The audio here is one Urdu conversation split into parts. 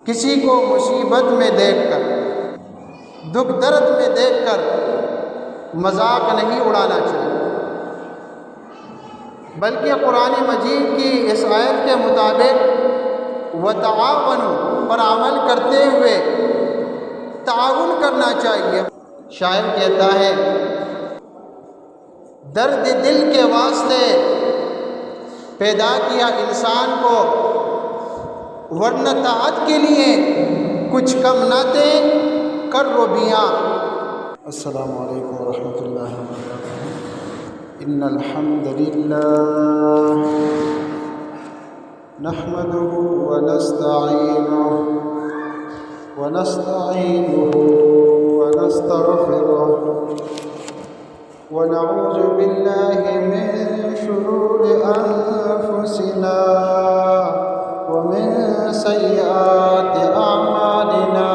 کسی کو مصیبت میں دیکھ کر، دکھ درد میں دیکھ کر مذاق نہیں اڑانا چاہیے، بلکہ قرآن مجید کی اس آیت کے مطابق وَتَعَاوَنُوا پر عمل کرتے ہوئے تعاون کرنا چاہیے۔ شاعر کہتا ہے درد دل کے واسطے پیدا کیا انسان کو، ورنہ طاعت کے لیے کچھ کم نہ دے کر روبیاں۔ السلام علیکم ورحمۃ اللہ وبرکاتہ۔ ان الحمد للہ نحمده ونستعینه ونستغفره ونعوذ بالله من شرور انفسنا ومن سيئات اعمالنا،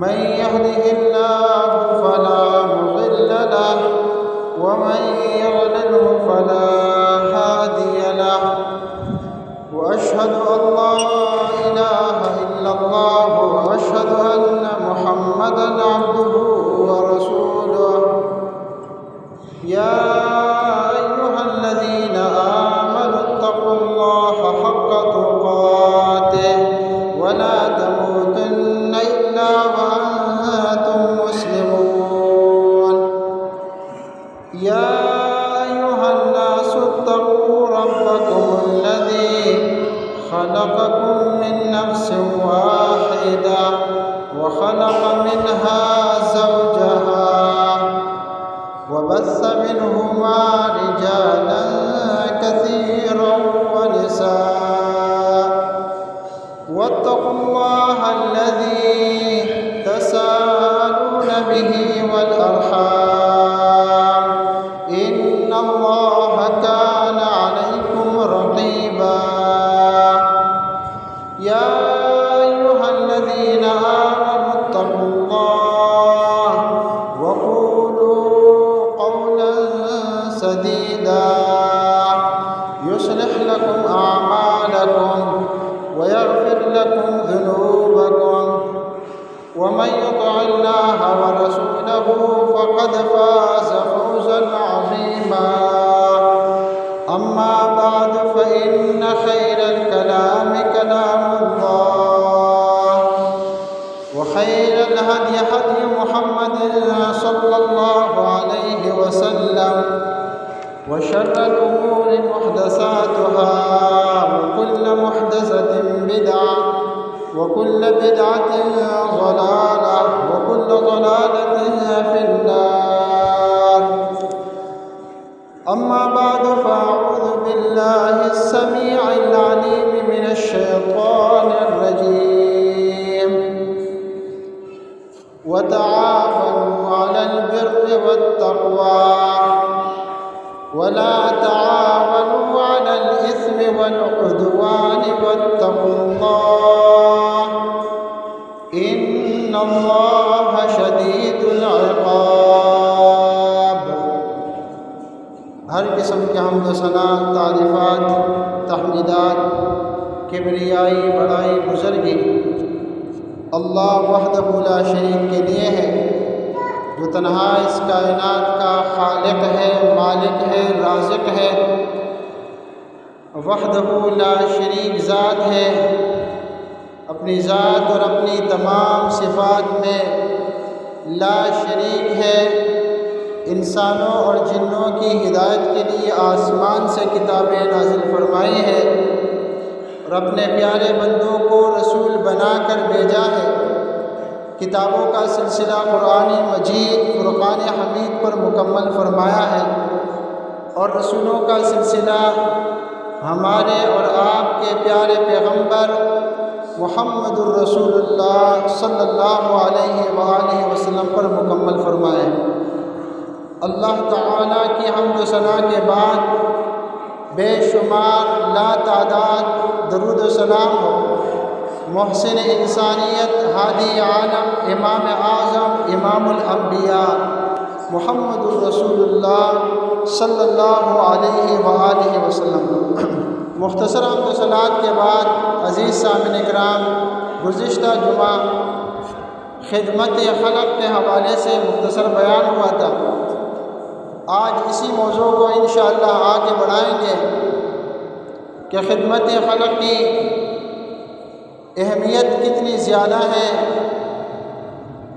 من يهده الله فلا مضل له ومن يضلل فلا هادي له، وأشهد أن لا إله إلا الله وأشهد أن محمدًا عبده ورسوله۔ يا أيها الذين آمنوا اتقوا الله حق تقاته ولا تموتن إلا وأنتم مسلمون۔ يا أيها الناس اتقوا ربكم الذي خلقكم من نفس واحدة وخلق منها زوجها وبث منهما رجالا كثيرا ونساء، واتقوا الله الذي تساءلون به والأرحام، إن الله كان عليكم رقيبا۔ يا أيها الذين آمنوا اتقوا الله وقولوا قولا سديدا يصلح لكم أعمالكم ويغفر لكم ذنوبكم، ومن يطع الله ورسوله فقد فاز فوزا عظيما۔ أما بعد فإن خير الكلام كلام الله، وخير الهدي هدي محمد صلى الله عليه وسلم، وشر الأمور محدثاتها، وكل محدثة بدعة، وكل بدعة ضلالة، وكل ضلالة في النار۔ أما بعد فأعوذ بالله السميع العليم من الشيطان الرجيم، وتعاونوا على البر والتقوى ولا تعاونوا على الإثم والعدوان، واتقوا الله إن الله شديد العقاب۔ ہر قسم کے حمد و ثنا، تعریفات، تحمیدات، کبریائی، بڑائی، بزرگی اللہ وحدہ لا شریک کے لیے ہے، جو تنہا اس کائنات کا خالق ہے، مالک ہے، رازق ہے، وحدہ لا شریک ذات ہے، اپنی ذات اور اپنی تمام صفات میں لا شریک ہے۔ انسانوں اور جنوں کی ہدایت کے لیے آسمان سے کتابیں نازل فرمائی ہے، اور اپنے پیارے بندوں کو رسول بنا کر بھیجا ہے۔ کتابوں کا سلسلہ قرآن مجید فرقان حمید پر مکمل فرمایا ہے، اور رسولوں کا سلسلہ ہمارے اور آپ کے پیارے پیغمبر محمد الرسول اللہ صلی اللہ علیہ وآلہ وسلم پر مکمل فرمایا ہے۔ اللہ تعالیٰ کی حمد و ثنا کے بعد بے شمار لا تعداد درود و سلام ہو محسن انسانیت، ہادی عالم، امام اعظم، امام الانبیاء محمد الرسول اللہ صلی اللہ علیہ وآلہ وسلم۔ مختصر حمد و صلوات کے بعد عزیز سامعین کرام، گزشتہ جمعہ خدمت خلق کے حوالے سے مختصر بیان ہوا تھا۔ آج اسی موضوع کو انشاءاللہ آگے بڑھائیں گے کہ خدمت خلق کی اہمیت کتنی زیادہ ہے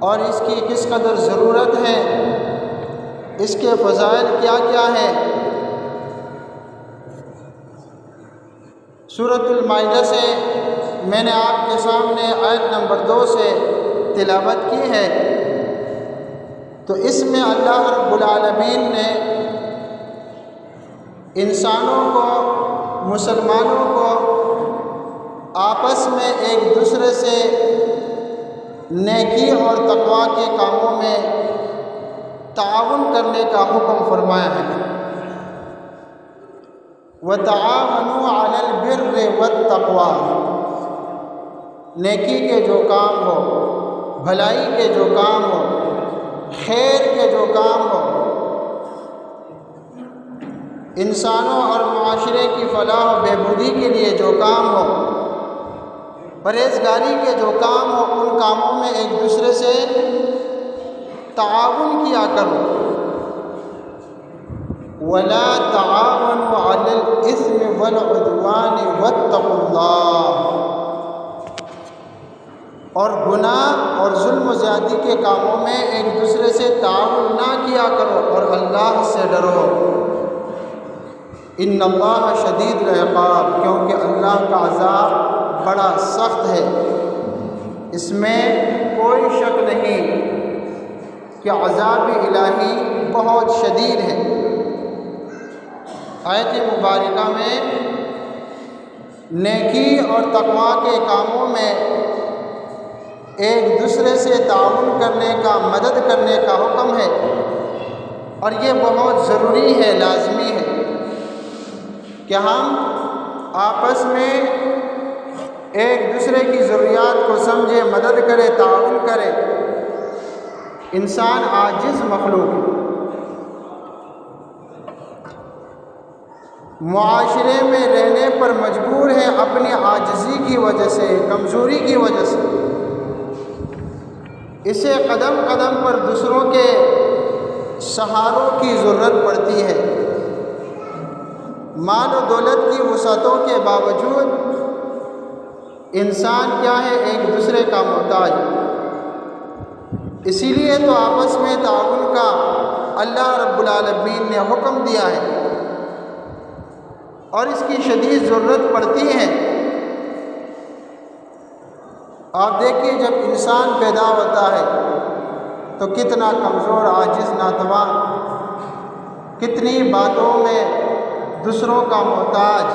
اور اس کی کس قدر ضرورت ہے، اس کے فضائل کیا کیا ہیں۔ سورۃ المائدہ سے میں نے آپ کے سامنے آیت نمبر 2 سے تلاوت کی ہے، تو اس میں اللہ رب العالمین نے انسانوں کو، مسلمانوں کو آپس میں ایک دوسرے سے نیکی اور تقوی کے کاموں میں تعاون کرنے کا حکم فرمایا ہے۔ وَتَعَاوَنُوا عَلَى الْبِرِّ وَالتَّقْوَىٰ، نیکی کے جو کام ہو، بھلائی کے جو کام ہو، خیر کے جو کام ہو، انسانوں اور معاشرے کی فلاح و بہبودی کے لیے جو کام ہو، پرہیزگاری کے جو کام ہو، ان کاموں میں ایک دوسرے سے تعاون کیا کرو۔ وَلَا تَعَاوَنُوا عَلَى الْإِثْمِ وَالْعُدْوَانِ وَاتَّقُوا اللَّهَ، اور گناہ اور ظلم و زیادتی کے کاموں میں ایک دوسرے سے تعاون نہ کیا کرو اور اللہ سے ڈرو۔ ان اللہ شدید العقاب، کیونکہ اللہ کا عذاب بڑا سخت ہے۔ اس میں کوئی شک نہیں کہ عذاب الہی بہت شدید ہے۔ آیت مبارکہ میں نیکی اور تقوی کے کاموں میں ایک دوسرے سے تعاون کرنے کا، مدد کرنے کا حکم ہے، اور یہ بہت ضروری ہے، لازمی ہے کہ ہم آپس میں ایک دوسرے کی ضروریات کو سمجھے، مدد کرے، تعاون کرے۔ انسان عاجز مخلوق ہے، معاشرے میں رہنے پر مجبور ہے اپنی عاجزی کی وجہ سے، کمزوری کی وجہ سے۔ اسے قدم قدم پر دوسروں کے سہاروں کی ضرورت پڑتی ہے۔ مال و دولت کی وسعتوں کے باوجود انسان کیا ہے؟ ایک دوسرے کا محتاج۔ اسی لیے تو آپس میں تعاون کا اللہ رب العالمین نے حکم دیا ہے، اور اس کی شدید ضرورت پڑتی ہے۔ آپ دیکھیے، جب انسان پیدا ہوتا ہے تو کتنا کمزور، عاجز، ناتواں، کتنی باتوں میں دوسروں کا محتاج،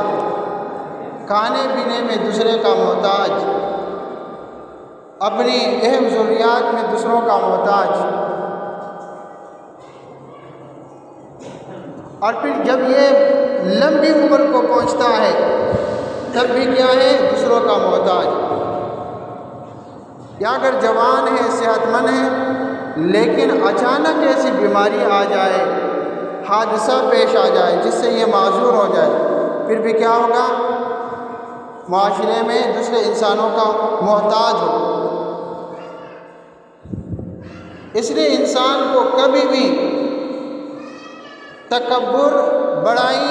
کھانے پینے میں دوسرے کا محتاج، اپنی اہم ضروریات میں دوسروں کا محتاج، اور پھر جب یہ لمبی عمر کو پہنچتا ہے تب بھی کیا ہے؟ دوسروں کا محتاج۔ یا اگر جوان ہے، صحت مند ہے، لیکن اچانک ایسی بیماری آ جائے، حادثہ پیش آ جائے جس سے یہ معذور ہو جائے، پھر بھی کیا ہوگا؟ معاشرے میں دوسرے انسانوں کا محتاج ہو۔ اس لیے انسان کو کبھی بھی تکبر، بڑائی،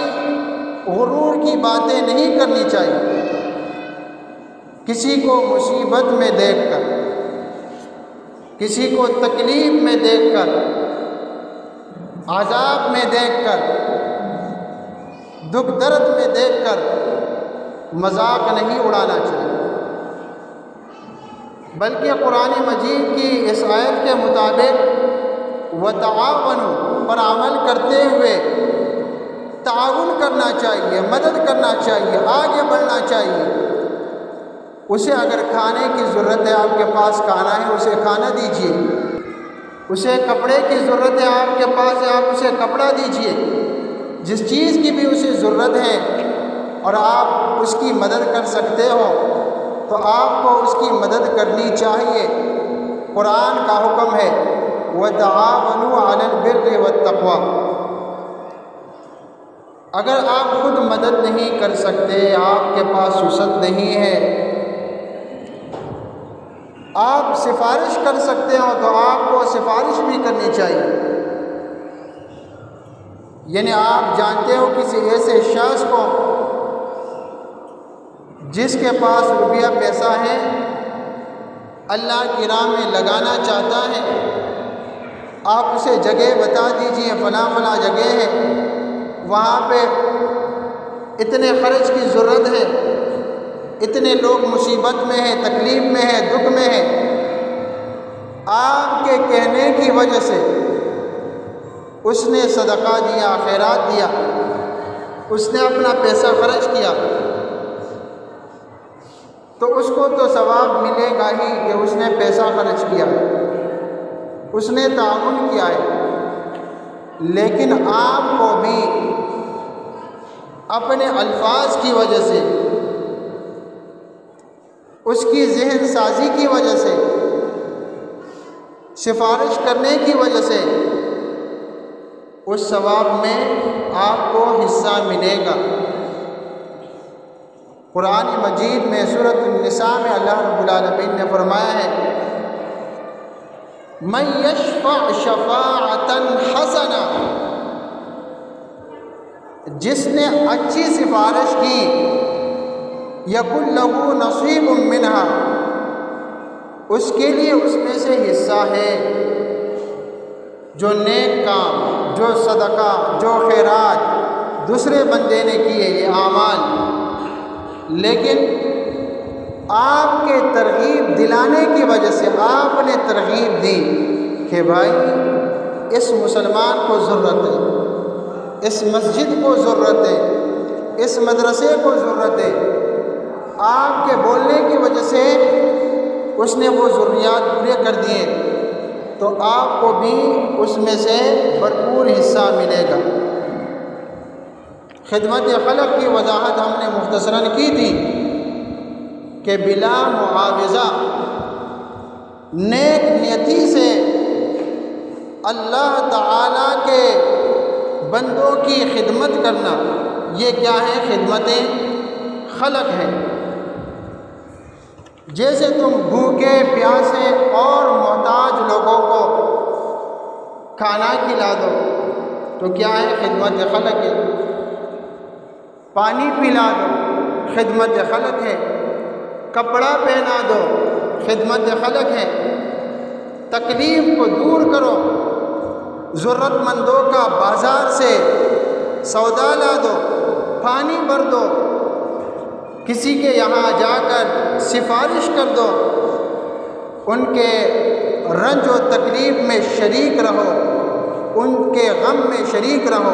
غرور کی باتیں نہیں کرنی چاہیے۔ کسی کو مصیبت میں دیکھ کر، کسی کو تکلیف میں دیکھ کر، عذاب میں دیکھ کر، دکھ درد میں دیکھ کر مذاق نہیں اڑانا چاہیے، بلکہ قرآن مجید کی اس آیت کے مطابق وَتَعَاوَنُوا پر عمل کرتے ہوئے تعاون کرنا چاہیے، مدد کرنا چاہیے، آگے بڑھنا چاہیے۔ اسے اگر کھانے کی ضرورت ہے، آپ کے پاس کھانا ہے، اسے کھانا دیجیے۔ اسے کپڑے کی ضرورت ہے، آپ کے پاس ہے، آپ اسے کپڑا دیجیے۔ جس چیز کی بھی اسے ضرورت ہے اور آپ اس کی مدد کر سکتے ہو تو آپ کو اس کی مدد کرنی چاہیے۔ قرآن کا حکم ہے وَتَعَاوَنُوا عَلَى الْبِرِّ وَالتَّقْوَىٰ۔ اگر آپ خود مدد نہیں کر سکتے، آپ کے پاس وسعت نہیں ہے، آپ سفارش کر سکتے ہو تو آپ کو سفارش بھی کرنی چاہیے۔ یعنی آپ جانتے ہو کسی ایسے شخص کو جس کے پاس روپیہ پیسہ ہے، اللہ کی راہ میں لگانا چاہتا ہے، آپ اسے جگہ بتا دیجئے فلاں فلاں جگہ ہے، وہاں پہ اتنے خرچ کی ضرورت ہے، اتنے لوگ مصیبت میں ہیں، تکلیف میں ہیں، دکھ میں ہیں، آپ کے کہنے کی وجہ سے اس نے صدقہ دیا، خیرات دیا، اس نے اپنا پیسہ خرچ کیا، تو اس کو تو ثواب ملے گا ہی کہ اس نے پیسہ خرچ کیا، اس نے تعاون کیا ہے، لیکن آپ کو بھی اپنے الفاظ کی وجہ سے، اس کی ذہن سازی کی وجہ سے، سفارش کرنے کی وجہ سے اس ثواب میں آپ کو حصہ ملے گا۔ قرآن مجید میں سورۃ النساء میں اللہ رب العالمین نے فرمایا ہے، من یشفع شفاعۃ حسنہ، جس نے اچھی سفارش کی، یکن لہ نصیب منہا، اس کے لیے اس میں سے حصہ ہے۔ جو نیک کام، جو صدقہ، جو خیرات دوسرے بندے نے کیے، یہ اعمال، لیکن آپ کے ترغیب دلانے کی وجہ سے آپ نے ترغیب دی کہ بھائی اس مسلمان کو ضرورت ہے، اس مسجد کو ضرورت ہے، اس مدرسے کو ضرورت ہے، آپ کے بولنے کی وجہ سے اس نے وہ ضروریات پورے کر دیے، تو آپ کو بھی اس میں سے بھرپور حصہ ملے گا۔ خدمت خلق کی وضاحت ہم نے مختصراً کی تھی کہ بلا معاوضہ نیک نیتی سے اللہ تعالیٰ کے بندوں کی خدمت کرنا، یہ کیا ہے؟ خدمت خلق ہے۔ جیسے تم بھوکے پیاسے اور محتاج لوگوں کو کھانا کھلا دو تو کیا ہے؟ خدمت خلق ہے۔ پانی پلا دو، خدمت خلق ہے۔ کپڑا پہنا دو، خدمت خلق ہے۔ تکلیف کو دور کرو، ضرورت مندوں کا بازار سے سودا لا دو، پانی بھر دو، کسی کے یہاں جا کر سفارش کر دو، ان کے رنج و تکلیف میں شریک رہو، ان کے غم میں شریک رہو،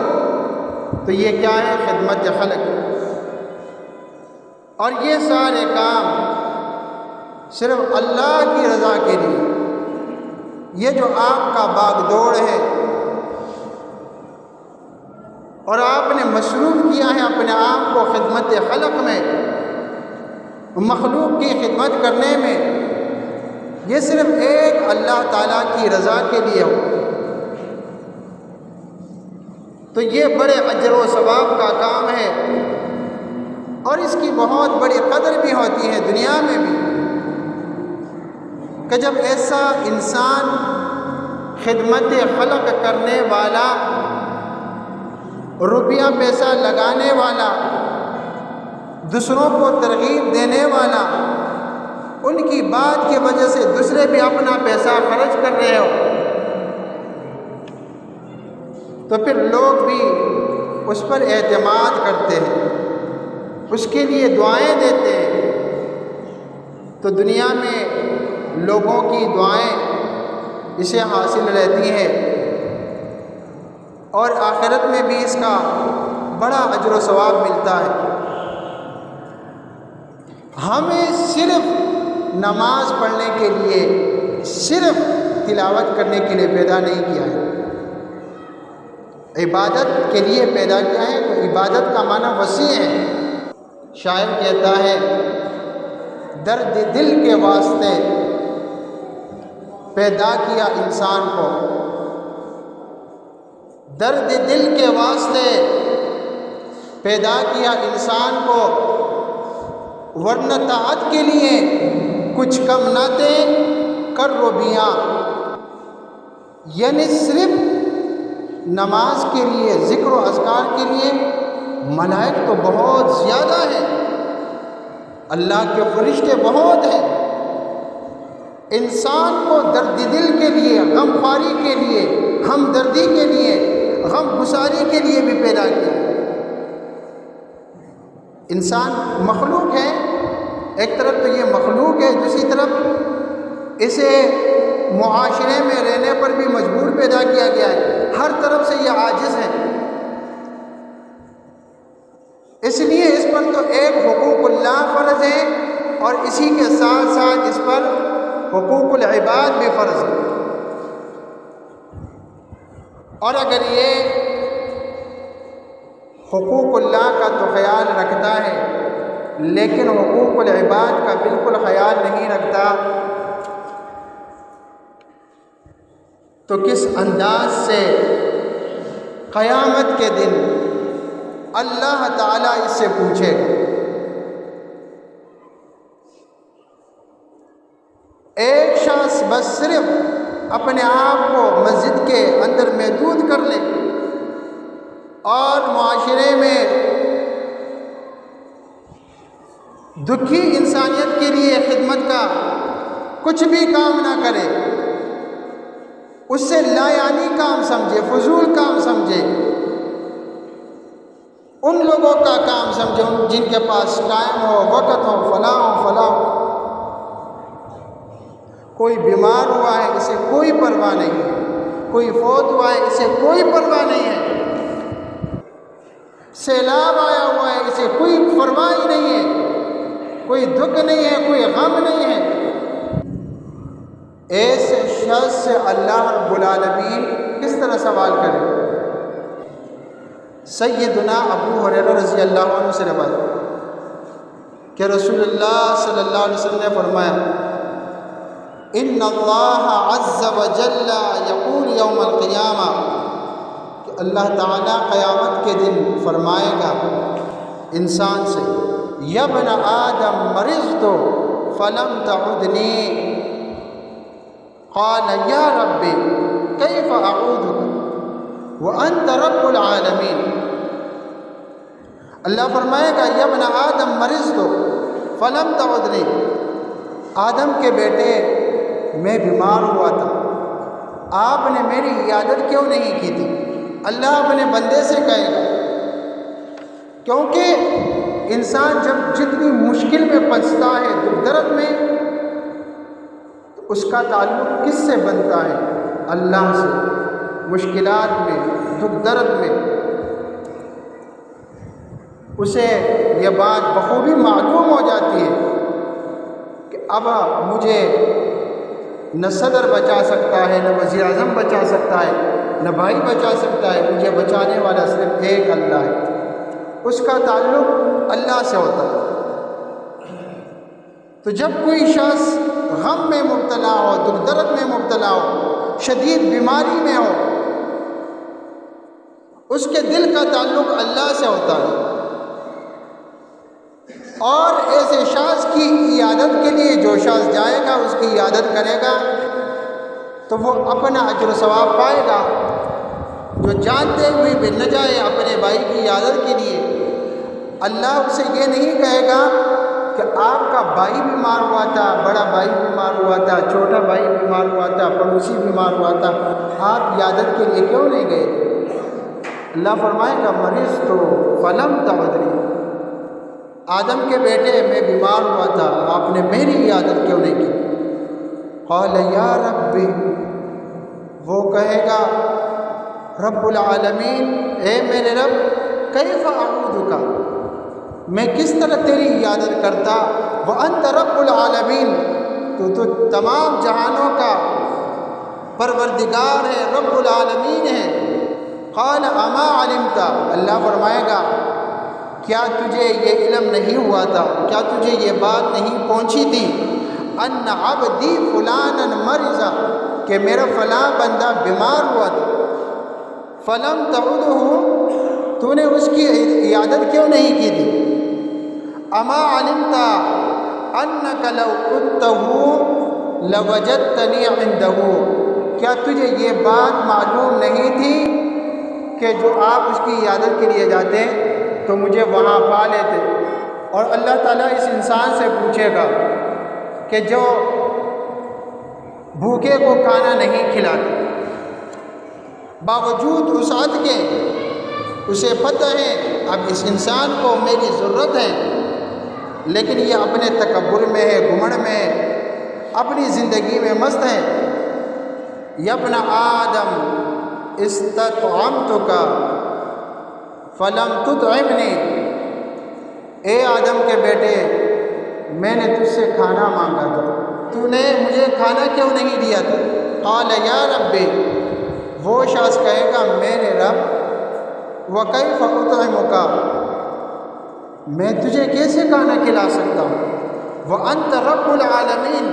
تو یہ کیا ہے؟ خدمت خلق۔ اور یہ سارے کام صرف اللہ کی رضا کے لیے، یہ جو آپ کا باغ دوڑ ہے اور آپ نے مصروف کیا ہے اپنے آپ کو خدمت خلق میں، مخلوق کی خدمت کرنے میں، یہ صرف ایک اللہ تعالیٰ کی رضا کے لیے ہو، تو یہ بڑے اجر و ثواب کا کام ہے، اور اس کی بہت بڑی قدر بھی ہوتی ہے دنیا میں بھی، کہ جب ایسا انسان خدمت خلق کرنے والا، روپیہ پیسہ لگانے والا، دوسروں کو ترغیب دینے والا، ان کی بات کی وجہ سے دوسرے بھی اپنا پیسہ خرچ کر رہے ہو، تو پھر لوگ بھی اس پر اعتماد کرتے ہیں، اس کے لیے دعائیں دیتے ہیں، تو دنیا میں لوگوں کی دعائیں اسے حاصل رہتی ہیں، اور آخرت میں بھی اس کا بڑا اجر و ثواب ملتا ہے۔ ہمیں صرف نماز پڑھنے کے لیے، صرف تلاوت کرنے کے لیے پیدا نہیں کیا ہے، عبادت کے لیے پیدا کیا ہے، تو عبادت کا معنی وسیع ہے۔ شاعر کہتا ہے، درد دل کے واسطے پیدا کیا انسان کو، درد دل کے واسطے پیدا کیا انسان کو، ورنہ طاعت کے لیے کچھ کم نہ تھے کر روبیاں، یعنی صرف نماز کے لیے، ذکر و اذکار کے لیے ملائک تو بہت زیادہ ہیں، اللہ کے فرشتے بہت ہیں، انسان کو درد دل کے لیے، غم خواری کے لیے، ہمدردی کے لیے، غم گساری کے لیے بھی پیدا کیا۔ انسان مخلوق ہے، ایک طرف تو یہ مخلوق ہے، دوسری طرف اسے معاشرے میں رہنے پر بھی مجبور پیدا کیا گیا ہے، ہر طرف سے یہ عاجز ہے، اس لیے اس پر تو ایک حقوق اللہ فرض ہے اور اسی کے ساتھ ساتھ اس پر حقوق العباد بھی فرض ہے۔ اور اگر یہ حقوق اللہ کا تو خیال رکھتا ہے لیکن حقوق العباد کا بالکل خیال نہیں رکھتا تو کس انداز سے قیامت کے دن اللہ تعالیٰ اس سے پوچھے گا۔ ایک شخص بس صرف اپنے آپ کو مسجد کے اندر محدود کر لے اور معاشرے میں دکھی انسانیت کے لیے خدمت کا کچھ بھی کام نہ کرے، اس سے لایعنی کام سمجھے، فضول کام سمجھے، ان لوگوں کا کام سمجھے جن کے پاس ٹائم ہو، وقت ہو، فلاں ہو، کوئی بیمار ہوا ہے اسے کوئی پرواہ نہیں ہے، کوئی فوت ہوا ہے اسے کوئی پرواہ نہیں ہے، سیلاب آیا ہوا ہے اسے کوئی پرواہ ہی نہیں ہے، کوئی دکھ نہیں ہے، کوئی غم نہیں ہے۔ ایسے شخص سے اللہ رب العالمین کس طرح سوال کرے؟ سیدنا ابو ہریرہ رضی اللہ عنہ سے روایت کہ رسول اللہ صلی اللہ علیہ وسلم نے فرمایا ان اللہ عز وجل یقول یوم القیامہ کہ اللہ تعالیٰ قیامت کے دن فرمائے گا انسان سے یا ابن آدم مرضت فلم تعدنی قال یا رب کیف اعودک وانت رب العالمین۔ اللہ فرمائے گا یا ابن آدم مرضت فلم تعدنی، آدم کے بیٹے میں بیمار ہوا تھا، آپ نے میری عیادت کیوں نہیں کی تھی؟ اللہ اپنے بندے سے کہے گا، کیونکہ انسان جب جتنی مشکل میں پھنستا ہے، دکھ درد میں، تو اس کا تعلق کس سے بنتا ہے؟ اللہ سے۔ مشکلات میں، دکھ درد میں اسے یہ بات بخوبی معلوم ہو جاتی ہے کہ اب مجھے نہ صدر بچا سکتا ہے، نہ وزیر اعظم بچا سکتا ہے، نہ بھائی بچا سکتا ہے، مجھے بچانے والا صرف ایک اللہ ہے، اس کا تعلق اللہ سے ہوتا ہے۔ تو جب کوئی شخص غم میں مبتلا ہو، دکھ درد میں مبتلا ہو، شدید بیماری میں ہو، اس کے دل کا تعلق اللہ سے ہوتا ہے، اور ایسے شخص کی عیادت کے لیے جو شخص جائے گا، اس کی عیادت کرے گا تو وہ اپنا اجر و ثواب پائے گا۔ جو جانتے ہوئے بھی نہ جائے اپنے بھائی کی عیادت کے لیے، اللہ اسے یہ نہیں کہے گا کہ آپ کا بھائی بیمار ہوا تھا، بڑا بھائی بیمار ہوا تھا، چھوٹا بھائی بیمار ہوا تھا، پڑوسی بیمار ہوا تھا، آپ عیادت کے لیے کیوں نہیں گئے؟ اللہ فرمائے گا مرضت فلم تعدنی، آدم کے بیٹے میں بیمار ہوا تھا، آپ نے میری عیادت کیوں نہیں کی؟ قال یا رب، وہ کہے گا رب العالمین، اے میرے رب، کیف اعودک، میں کس طرح تیری عیادت کرتا، وانت رب العالمین، تو تمام جہانوں کا پروردگار ہے، رب العالمین ہے۔ قال اما علمت، اللہ فرمائے گا کیا تجھے یہ علم نہیں ہوا تھا، کیا تجھے یہ بات نہیں پہنچی تھی، ان عبدی فلانا مرض، کہ میرا فلاں بندہ بیمار ہوا تھا، فلم تعدہ، تو نے اس کی عیادت کیوں نہیں کی تھی؟ اما علمت انک لو کنتہ لوجدتنی عندہ، کیا تجھے یہ بات معلوم نہیں تھی کہ جو آپ اس کی عیادت کے لیے جاتے تو مجھے وہاں پا لیتے؟ اور اللہ تعالیٰ اس انسان سے پوچھے گا کہ جو بھوکے کو کھانا نہیں کھلاتے، باوجود وسعت کے اسے پتہ ہے اب اس انسان کو میری ضرورت ہے، لیکن یہ اپنے تکبر میں ہے، گھمنڈ میں ہے، اپنی زندگی میں مست ہے۔ یا ابن آدم استطعمتک فلم تطعمنی، اے آدم کے بیٹے میں نے تجھ سے کھانا مانگا تھا، تو نے مجھے کھانا کیوں نہیں دیا تھا؟ قال یا ربی، وہ شخص کہے گا میرے رب، وکیف اطعمک، میں تجھے کیسے کھانا کھلا سکتا ہوں؟ وانت رب العالمین،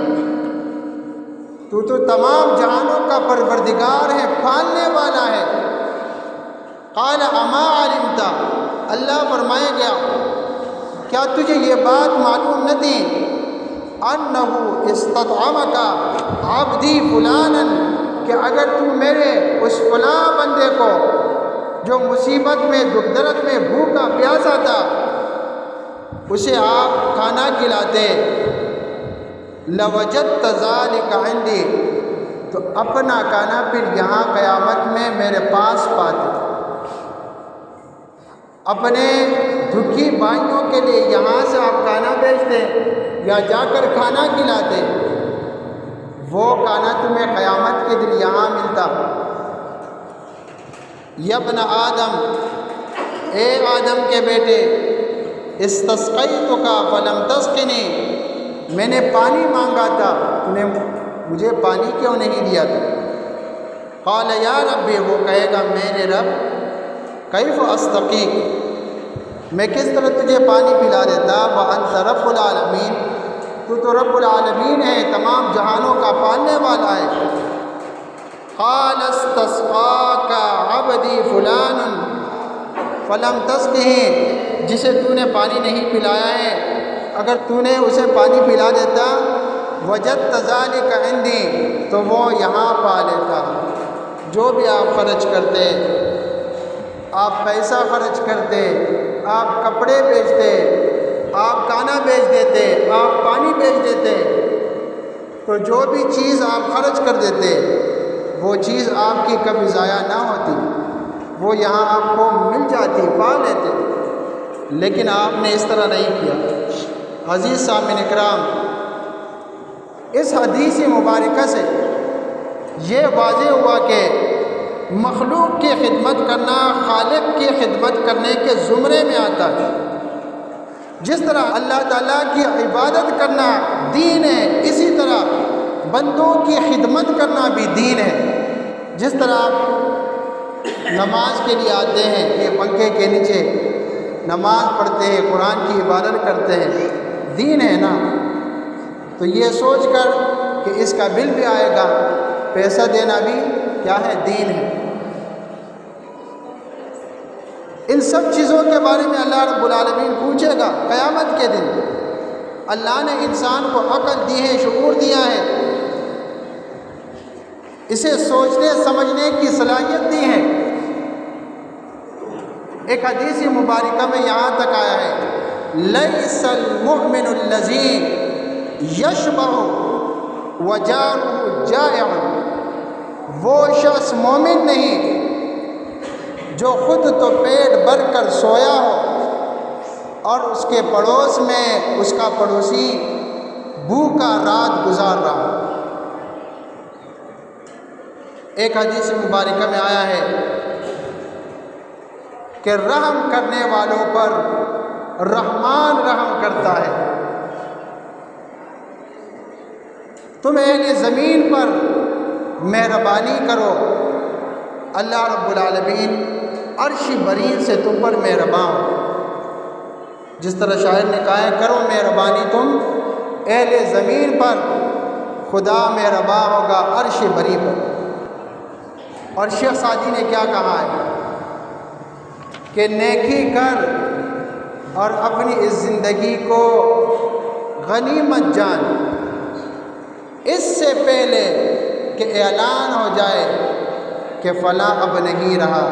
تو تمام جہانوں کا پروردگار ہے، پالنے والا ہے۔ قال اما علمت، اللہ فرمائے گیا کیا تجھے یہ بات معلوم نہ تھی انہ استطعمک عبدی فلانا، کہ اگر تو میرے اس فلاں بندے کو جو مصیبت میں، دکھ درد میں، بھوکا پیاسا تھا، اسے آپ کھانا کھلاتے، لوجدت ذلک عندی، تو اپنا کھانا پھر یہاں قیامت میں میرے پاس پاتے، اپنے دکھی بھائیوں کے لیے یہاں سے آپ کھانا بیچتے یا جا کر کھانا کھلاتے، وہ کھانا تمہیں قیامت کے دن یہاں ملتا۔ یا ابن آدم، اے آدم کے بیٹے، استسقیتک فلم تسقنی، میں نے پانی مانگا تھا تو نے مجھے پانی کیوں نہیں دیا تھا؟ قال یا ربی، وہ کہے گا میرے رب، کیف استقیک، میں کس طرح تجھے پانی پلا دیتا؟ وانت رب العالمین، تو رب العالمین ہے، تمام جہانوں کا پالنے والا ہے۔ قال استسقاک عبدی فلان فلم تسقہ، جسے تو نے پانی نہیں پلایا ہے اگر تو نے اسے پانی پلا دیتا، وجدت ذلک عندی، تو وہ یہاں پا لیتا۔ جو بھی آپ خرچ کرتے، آپ پیسہ خرچ کرتے، آپ کپڑے بیچتے، آپ کھانا بیچ دیتے، آپ پانی بیچ دیتے، تو جو بھی چیز آپ خرچ کر دیتے وہ چیز آپ کی کبھی ضائع نہ ہوتی، وہ یہاں آپ کو مل جاتی، پا لیتے، لیکن آپ نے اس طرح نہیں کیا۔ عزیز سامعین اکرام، اس حدیث مبارکہ سے یہ واضح ہوا کہ مخلوق کی خدمت کرنا خالق کی خدمت کرنے کے زمرے میں آتا ہے۔ جس طرح اللہ تعالیٰ کی عبادت کرنا دین ہے، اسی طرح بندوں کی خدمت کرنا بھی دین ہے۔ جس طرح آپ نماز کے لیے آتے ہیں کہ پنکھے کے نیچے نماز پڑھتے ہیں، قرآن کی عبادت کرتے ہیں، دین ہے نا، تو یہ سوچ کر کہ اس کا بل بھی آئے گا، پیسہ دینا بھی کیا ہے؟ دین ہے۔ ان سب چیزوں کے بارے میں اللہ رب العالمین پوچھے گا قیامت کے دن۔ اللہ نے انسان کو عقل دی ہے، شعور دیا ہے، اسے سوچنے سمجھنے کی صلاحیت دی ہے۔ ایک حدیث مبارکہ میں یہاں تک آیا ہے، لیس المؤمن الذی یشبع وجارہ جائع، وہ شخص مومن نہیں جو خود تو پیٹ بھر کر سویا ہو اور اس کے پڑوس میں اس کا پڑوسی بھوکا رات گزار رہا ہو۔ ایک حدیث مبارکہ میں آیا ہے کہ رحم کرنے والوں پر رحمان رحم کرتا ہے۔ تم اہل زمین پر مہربانی کرو، اللہ رب العالمین عرش برین سے تم پر مہربان ہو۔ جس طرح شاعر نے کہا ہے، کرو مہربانی تم اہل زمین پر، خدا مہربان ہوگا عرش بری پر۔ اور شیخ سعدی نے کیا کہا ہے، کہ نیکی کر اور اپنی اس زندگی کو غنیمت جان، اس سے پہلے کہ اعلان ہو جائے کہ فلاں اب نہیں رہا،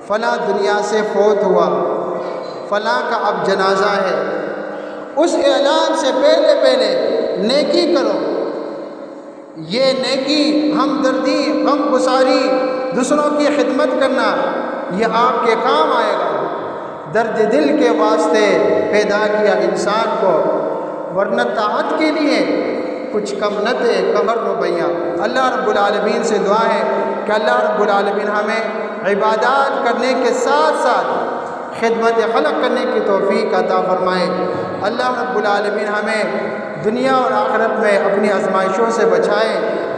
فلاں دنیا سے فوت ہوا، فلاں کا اب جنازہ ہے، اس اعلان سے پہلے نیکی کرو۔ یہ نیکی، ہمدردی، غم گساری، دوسروں کی خدمت کرنا، یہ آپ کے کام آئے گا۔ درد دل کے واسطے پیدا کیا انسان کو، ورنہ طاعت کے لیے کچھ کم نہ تھے کمر روپیہ۔ اللہ رب العالمین سے دعا ہے کہ اللہ رب العالمین ہمیں عبادات کرنے کے ساتھ ساتھ خدمت خلق کرنے کی توفیق عطا فرمائے۔ اللہ رب العالمین ہمیں دنیا اور آخرت میں اپنی آزمائشوں سے بچائے۔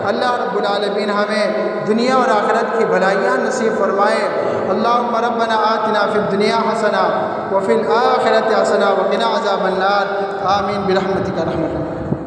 اللہ رب العالمین ہمیں دنیا اور آخرت کی بھلائیاں نصیب فرمائے۔ اللہم ربنا آتنا فی الدنیا حسنہ وفی الآخرۃ حسنہ وقنا عذاب النار، آمین برحمتک رحمتک۔